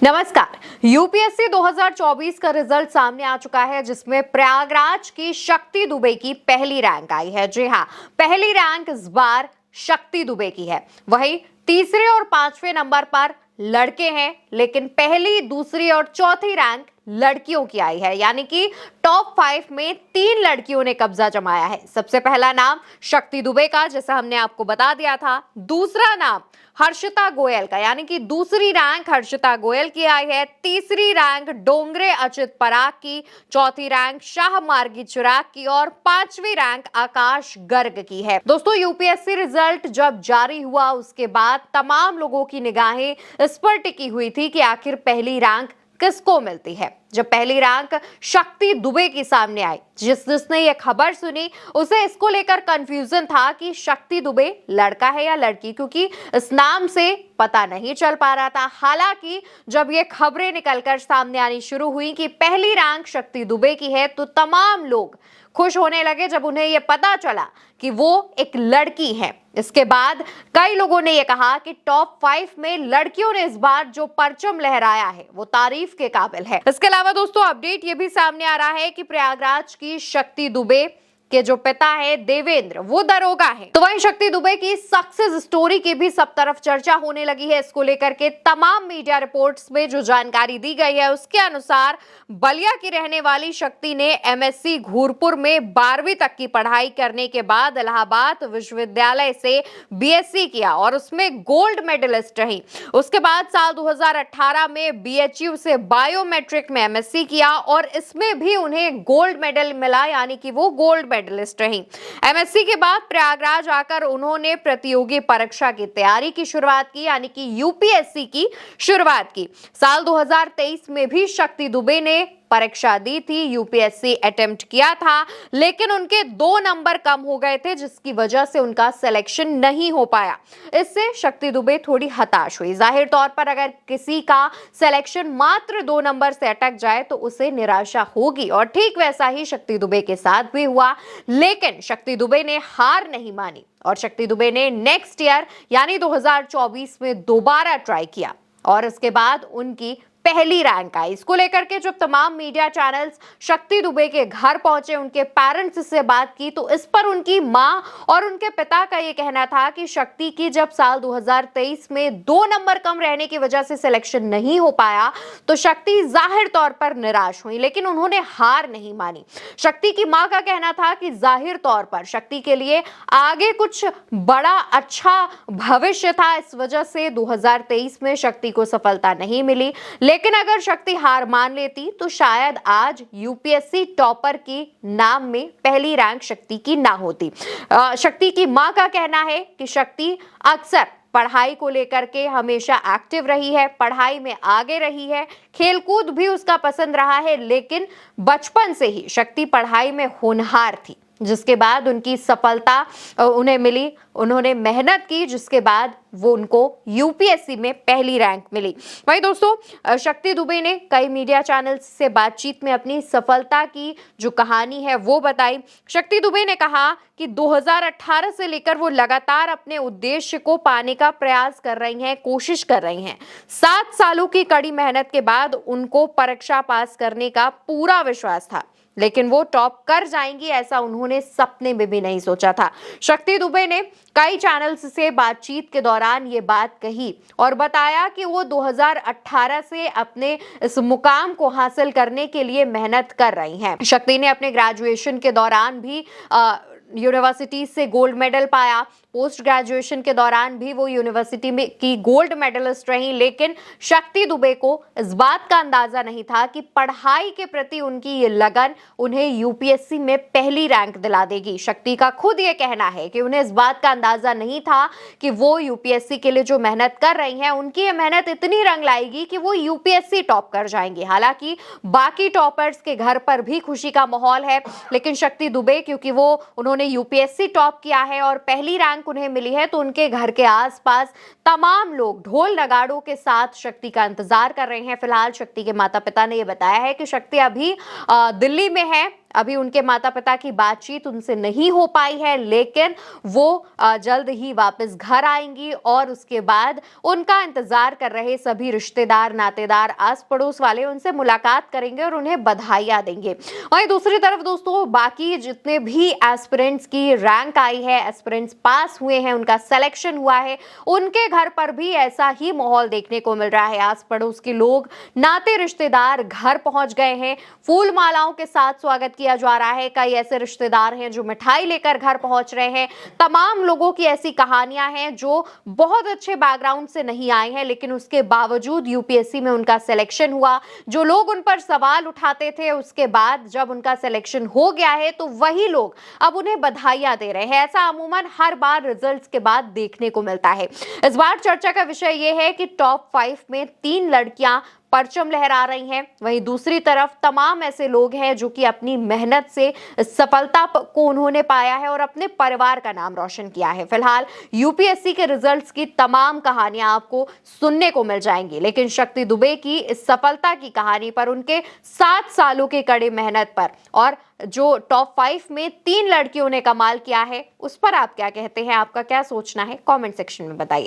नमस्कार। यूपीएससी 2024 का रिजल्ट सामने आ चुका है, जिसमें प्रयागराज की शक्ति दुबे की पहली रैंक आई है। जी हां, पहली रैंक इस बार शक्ति दुबे की है। वहीं तीसरे और पांचवें नंबर पर लड़के हैं, लेकिन पहली, दूसरी और चौथी रैंक लड़कियों की आई है। यानी कि टॉप 5 में 3 लड़कियों ने कब्जा जमाया है। सबसे पहला नाम शक्ति दुबे का, जैसा हमने आपको बता दिया था। दूसरा नाम हर्षिता गोयल का, यानी कि दूसरी रैंक हर्षिता गोयल की आई है। तीसरी रैंक डोंगरे अचित पराग की, चौथी रैंक शाह मार्गी चिराग की और पांचवी रैंक आकाश गर्ग की है। दोस्तों, यूपीएससी रिजल्ट जब जारी हुआ उसके बाद तमाम लोगों की निगाहें इस पर टिकी हुई थी कि आखिर पहली रैंक किसको मिलती है। जब पहली रैंक शक्ति दुबे की सामने आई, जिसने ये खबर सुनी उसे इसको लेकर कंफ्यूजन था कि शक्ति दुबे लड़का है या लड़की, क्योंकि इस नाम से पता नहीं चल पा रहा था। हालांकि जब ये खबरें निकलकर सामने आनी शुरू हुई कि पहली रैंक शक्ति दुबे की है, तो तमाम लोग खुश होने लगे जब उन्हें यह पता चला कि वो एक लड़की है। इसके बाद कई लोगों ने यह कहा कि टॉप 5 में लड़कियों ने इस बार जो परचम लहराया है वो तारीफ के काबिल है। इसके अलावा दोस्तों, अपडेट ये भी सामने आ रहा है कि प्रयागराज की शक्ति दुबे के जो पिता है देवेंद्र, वो दरोगा है। तो वहीं शक्ति दुबे की सक्सेस स्टोरी की भी सब तरफ चर्चा होने लगी है। इसको लेकर के तमाम मीडिया रिपोर्ट्स में जो जानकारी दी गई है उसके अनुसार बलिया की रहने वाली शक्ति ने एमएससी घूरपुर में 12वीं तक की पढ़ाई करने के बाद इलाहाबाद विश्वविद्यालय से बीएससी किया और उसमें गोल्ड मेडलिस्ट रही। उसके बाद साल 2018 में बीएचयू से बायोमेट्रिक में एमएससी किया और इसमें भी उन्हें गोल्ड मेडल मिला, यानी कि वो गोल्ड मेडलिस्ट रही। एमएससी के बाद प्रयागराज आकर उन्होंने प्रतियोगी परीक्षा की तैयारी की शुरुआत की, यानी कि यूपीएससी की शुरुआत की। साल 2023 में भी शक्ति दुबे ने परीक्षा दी थी, यूपीएससी अटेम्प्ट किया था, लेकिन उनके 2 नंबर कम हो गए थे, जिसकी वजह से उनका सिलेक्शन नहीं हो पाया। इससे शक्ति दुबे थोड़ी हताश हुई। जाहिर तौर पर अगर किसी का सिलेक्शन मात्र 2 नंबर से अटक जाए तो उसे निराशा होगी, और ठीक वैसा ही शक्ति दुबे के साथ भी हुआ। लेकिन शक्ति दुबे ने हार नहीं मानी और शक्ति दुबे ने नेक्स्ट ईयर यानी 2024 में दोबारा ट्राई किया और इसके बाद उनकी पहली रैंक आई। इसको लेकर के जब तमाम मीडिया चैनल्स शक्ति दुबे के घर पहुंचे, उनके पेरेंट्स से बात की, तो इस पर उनकी मां और उनके पिता का यह कहना था कि शक्ति की जब साल 2023 में 2 नंबर कम रहने की वजह से सिलेक्शन नहीं हो पाया तो शक्ति जाहिर तौर पर निराश हुई, लेकिन उन्होंने हार नहीं मानी। शक्ति की मां का कहना था कि जाहिर तौर पर शक्ति के लिए आगे कुछ बड़ा अच्छा भविष्य था, इस वजह से 2023 में शक्ति को सफलता नहीं मिली। लेकिन अगर शक्ति हार मान लेती तो शायद आज यूपीएससी टॉपर की नाम में पहली रैंक शक्ति की ना होती। शक्ति की मां का कहना है कि शक्ति अक्सर पढ़ाई को लेकर के हमेशा एक्टिव रही है, पढ़ाई में आगे रही है, खेलकूद भी उसका पसंद रहा है, लेकिन बचपन से ही शक्ति पढ़ाई में होनहार थी, जिसके बाद उनकी सफलता उन्हें मिली। उन्होंने मेहनत की, जिसके बाद वो उनको यूपीएससी में पहली रैंक मिली। वहीं दोस्तों, शक्ति दुबे ने कई मीडिया चैनल्स से बातचीत में अपनी सफलता की जो कहानी है वो बताई। शक्ति दुबे ने कहा कि 2018 से लेकर वो लगातार अपने उद्देश्य को पाने का प्रयास कर रही हैं, कोशिश कर रही हैं। 7 सालों की कड़ी मेहनत के बाद उनको परीक्षा पास करने का पूरा विश्वास था, लेकिन वो टॉप कर जाएंगी ऐसा उन्होंने सपने में भी नहीं सोचा था। शक्ति दुबे ने कई चैनल्स से बातचीत के दौरान ये बात कही और बताया कि वो 2018 से अपने इस मुकाम को हासिल करने के लिए मेहनत कर रही हैं। शक्ति ने अपने ग्रेजुएशन के दौरान भी यूनिवर्सिटी से गोल्ड मेडल पाया। पोस्ट ग्रेजुएशन के दौरान भी वो यूनिवर्सिटी में की गोल्ड मेडलिस्ट रही, लेकिन शक्ति दुबे को इस बात का अंदाजा नहीं था कि पढ़ाई के प्रति उनकी ये लगन उन्हें यूपीएससी में पहली रैंक दिला देगी। शक्ति का खुद ये कहना है कि उन्हें इस बात का अंदाजा नहीं था कि वो यूपीएससी के लिए जो मेहनत कर रही हैं, उनकी ये मेहनत इतनी रंग लाएगी कि वो यूपीएससी टॉप कर जाएंगे। हालांकि बाकी टॉपर्स के घर पर भी खुशी का माहौल है, लेकिन शक्ति दुबे, क्योंकि वो उन्होंने यूपीएससी टॉप किया है और पहली रैंक उन्हें मिली है, तो उनके घर के आसपास तमाम लोग ढोल नगाड़ों के साथ शक्ति का इंतजार कर रहे हैं। फिलहाल शक्ति के माता पिता ने यह बताया है कि शक्ति अभी दिल्ली में है अभी उनके माता पिता की बातचीत उनसे नहीं हो पाई है, लेकिन वो जल्द ही वापस घर आएंगी और उसके बाद उनका इंतजार कर रहे सभी रिश्तेदार, नातेदार, आस पड़ोस वाले उनसे मुलाकात करेंगे और उन्हें बधाइयां देंगे। वहीं दूसरी तरफ दोस्तों, बाकी जितने भी एस्पिरेंट्स की रैंक आई है, एस्पिरेंट्स पास हुए हैं, उनका सिलेक्शन हुआ है, उनके घर पर भी ऐसा ही माहौल देखने को मिल रहा है। आस पड़ोस के लोग, नाते रिश्तेदार घर पहुंच गए हैं, फूल मालाओं के साथ स्वागत किया जा रहा है। कई ऐसे रिश्तेदार हैं जो मिठाई लेकर घर पहुंच रहे हैं। तमाम लोगों की ऐसी कहानियां हैं जो बहुत अच्छे बैकग्राउंड से नहीं आए हैं, लेकिन उसके बावजूद यूपीएससी में उनका सिलेक्शन हुआ। जो लोग उन पर सवाल उठाते थे, उसके बाद जब उनका सिलेक्शन हो गया है तो वही लोग अब उन्हें बधाइयां दे रहे हैं। ऐसा अमूमन हर बार रिजल्ट्स के बाद देखने को मिलता है। इस बार चर्चा का विषय यह है कि टॉप 5 में 3 लड़कियां परचम लहरा रही हैं। वहीं दूसरी तरफ तमाम ऐसे लोग हैं जो कि अपनी मेहनत से सफलता को उन्होंने पाया है और अपने परिवार का नाम रोशन किया है। फिलहाल यूपीएससी के रिजल्ट्स की तमाम कहानियां आपको सुनने को मिल जाएंगी, लेकिन शक्ति दुबे की इस सफलता की कहानी पर, उनके 7 सालों के कड़े मेहनत पर और जो टॉप 5 में 3 लड़कियों ने कमाल किया है, उस पर आप क्या कहते हैं? आपका क्या सोचना है? कमेंट सेक्शन में बताइए।